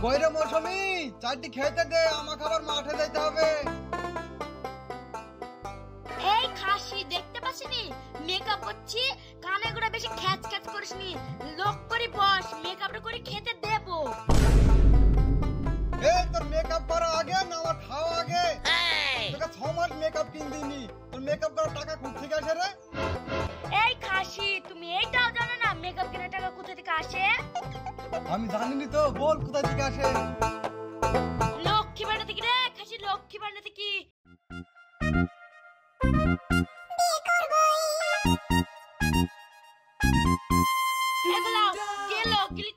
কইরে মৌসুমী চারটি খেতে দে, আমাকে আবার মাঠে যেতে হবে। এই খাসি দেখতে পাচ্ছিনি মেকআপ করছি, কানে গুড়া বেশি খ্যাচ খ্যাচ করিসনি, লোক করে বস, মেকআপটা করে খেতে দেব। এই তোর মেকআপ করা আগে না আমার খাওয়া আগে? তোকে 6 মাস মেকআপ কিন দিইনি, তোর মেকআপ করার টাকা কোথা থেকে আসে রে? এই খাসি তুমি এইটাও জানো না মেকআপ কেনার টাকা কোথা থেকে আসে? আমি জানিনি তো, বল কোথা থেকে আসে। লক্ষ্মী ভান্ডার থেকে রে খাসি, লক্ষ্মী ভান্ডার থেকে।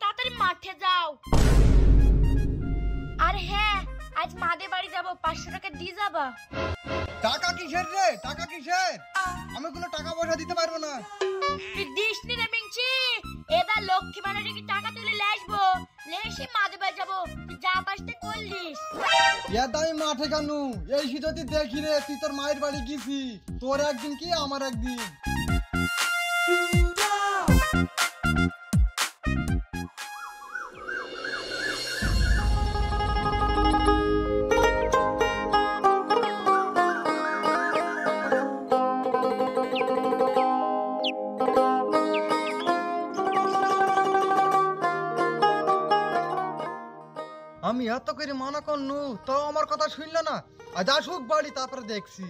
তাড়াতাড়ি মাঠে যাও। আর হ্যাঁ, আজ মাদের বাড়ি যাবো, 500 টাকা দিয়ে যাবা। টাকা কিসের রে? টাকা কিসের? আমি কোনো টাকা পয়সা দিতে পারবো না। তুই দিস নি রে মিংচি, এবার লক্ষ্মী ভান্ডার থেকে টাকা তুলে নিয়ে আসবো, লেসি মাদের বাড়ি যাবো, তুই যা পাসতে করলিস। আমি মাঠে কেন? এই শীততে দেখি রে তুই তোর মায়ের বাড়ি গেছি, তোর একদিন কি আমার একদিন। আমি এত করে মানা করনু তো আমার কথা শুনলো না। আজ আসুক বাড়ি তারপরে দেখছি।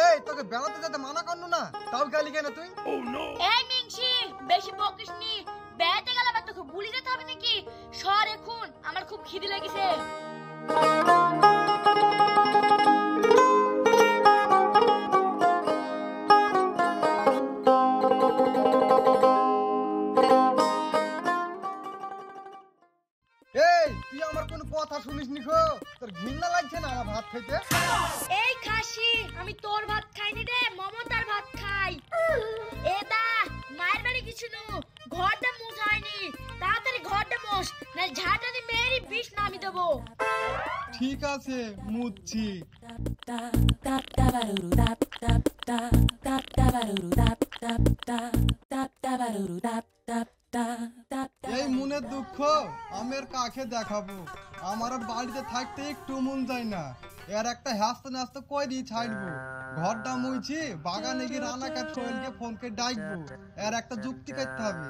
এই তোকে বেড়াতে যেতে মানা করনু না, তাও গেলি কেন তুই? এই মিংচি বেশি বকিস নি, বেড়াতে গেলে আবার তোকে ভুলে যেতে হবে নাকি? সর এখন, আমার খুব খিদে লেগেছে। তুই আমার কোন কথা শুনিস নি গো? তোর ঘৃণা লাগছে না আমার ভাত খেতে? এই খাসি আমি তোর ভাত খাইনি রে, মমতার ভাত খাই। এদা মায়ের বাড়ি কিছু নু, ঘরটা মুছাইনি, তাড়াতাড়ি ঘরটা মুছ, না ঝাঁটা দিয়ে মেরি বিষ নামি দেবো। ঠিক আছে মুছছি। এই মনের দুঃখ আমি আর কাকে দেখাবো? আমার আর বাড়িতে থাকতে একটু মন যায় না। এর একটা হাসতে নাচতে কই ছাড়বো। ঘরটা মুইছি, বাগানে গিয়ে রানাকে সোহেলকে ফোন করে ডাকবো, এর একটা যুক্তি করতে হবে।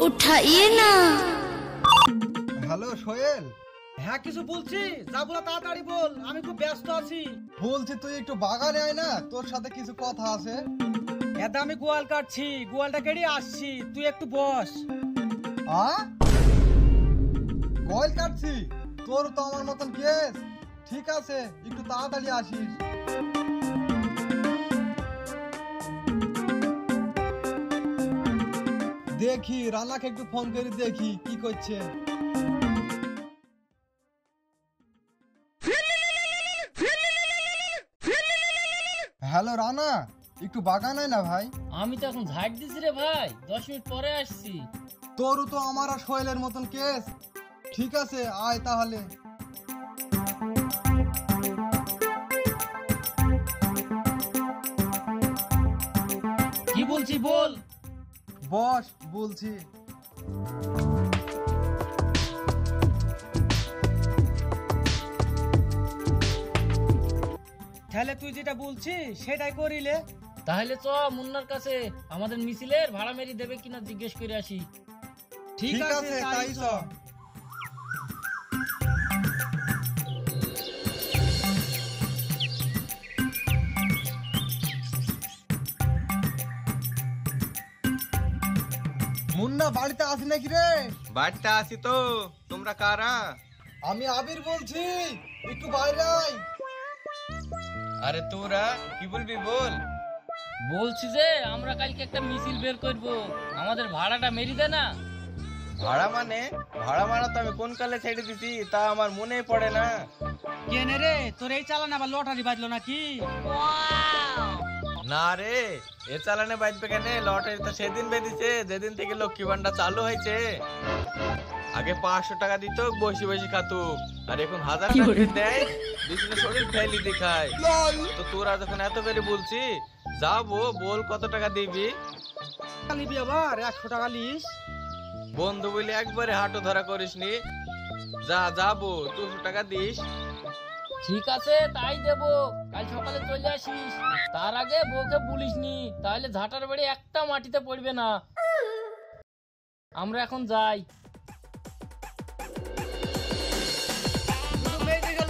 উঠাইয়ে না। হ্যালো সোহেল। হ্যাঁ কিছু বলছি, যা বলা তাড়াতাড়ি বল, আমি খুব ব্যস্ত আছি। বলছি তুই একটু বাগানে আয় না, তোর সাথে কিছু কথা আছে। এদা আমি গোয়াল কাটছি, গোয়ালটা কেটে আসছি, তুই একটু বস। গোয়াল কাটছি? তোর তো আমার মতন কেস। ঠিক আছে একটু তাড়াতাড়ি আসিস। দেখি রানাকে একটু ফোন করে দেখি কি করছে। হ্যালো রানা, একটু বাগানে না ভাই। আমি তো এখন ঝাড় দিছি রে ভাই, 10 মিনিট পরে আসছি। তোরও তো আমার আর সোহেলের মতন কেস। ঠিক আছে আয় তাহলে। কি বলছি বল। বস বলছি। তাহলে তুই যেটা বলছিস সেটাই করিলে। তাহলে চ মুন্নার কাছে আমাদের মিছিলের ভাড়া মেরি দেবে কিনা জিজ্ঞেস করে আসি। ঠিক আছে তাই চ। মুন্না বাড়িতে আসি নাকি রে? বাড়িতে আসি তো, তোমরা কারা? আমি আবির বলছি, একটু বাইরে আয়। আরে তোরা কি বলবি বল। বলছি যে আমরা কালকে একটা মিছিল বের করব, আমাদের ভাড়াটা মেরি দে না। ভাড়া মানে? ভাড়া মারা তো আমি কোন কালে ছেড়ে দিছি তা আমার মনে পড়ে না। কেনে রে, তোর এই চালান আবার লটারি বাজলো নাকি? না রে, এ চালানে বাঁচবে কেন? লটারি তো সেদিন বেঁধেছে যেদিন থেকে লক্ষ্মী ভান্ডার চালু হয়েছে। আগে 500 টাকা দিত, বসে বসে খাতুক, আর এখন 1000 টাকা দেয়, বিছনে শরীর ফেলি দেখায়। তো তোরা যখন এত করে বলছি, যাবো বল কত টাকা দিবি? নিবি আবার 100 টাকা লিস। বন্ধু বলে একবারে হাঁটু ধরা করিসনি, যা যাবো 200 টাকা দিস। ঠিক আছে তাই দেবো, কাল সকালে চলে আসিস। তার আগে বউকে বলিসনি, তাহলে ঝাঁটার বাড়ি একটা মাটিতে পড়বে না। আমরা এখন যাই।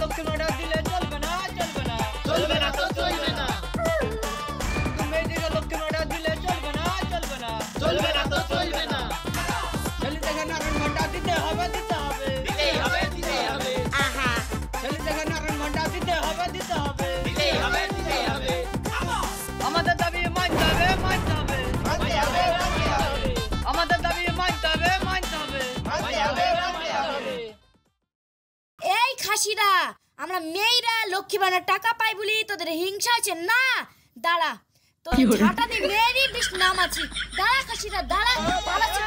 লক্ষ্মী ভান্ডার দিলে চলবে না, চলবে না, চলবে না তো চলবে না, মেয়েদিকে লক্ষ্মী ভান্ডার দিলে চলবে না, চলবে না, চলবে না তো চলবে না। ছেলেদেরকে নারায়ণ ভান্ডার দিতে হবে, দিতে হবে, দিতেই হবে, দিতেই হবে, ছেলেদেরকে নারায়ণ ভান্ডার দিতে হবে, দিতে হবে, দিতেই হবে, দিতেই হবে। আমাদের দাবি মানতে হবে, মানতে হবে, মানতে হবে, মানতে হবে, আমাদের দাবি মানতে হবে, মানতে হবে। মানতে হবে, মানতে হবে। এই খাসিরা, আমরা মেয়েরা লক্ষ্মী ভান্ডার টাকা পাই বলি তোদের হিংসা আছে না? দাঁড়া, তোর ঝাঁটা দিয়ে মেয়েরই বিষ নাম আছে। দাঁড়া খাসিরা, দাঁড়া, পালাচ্ছি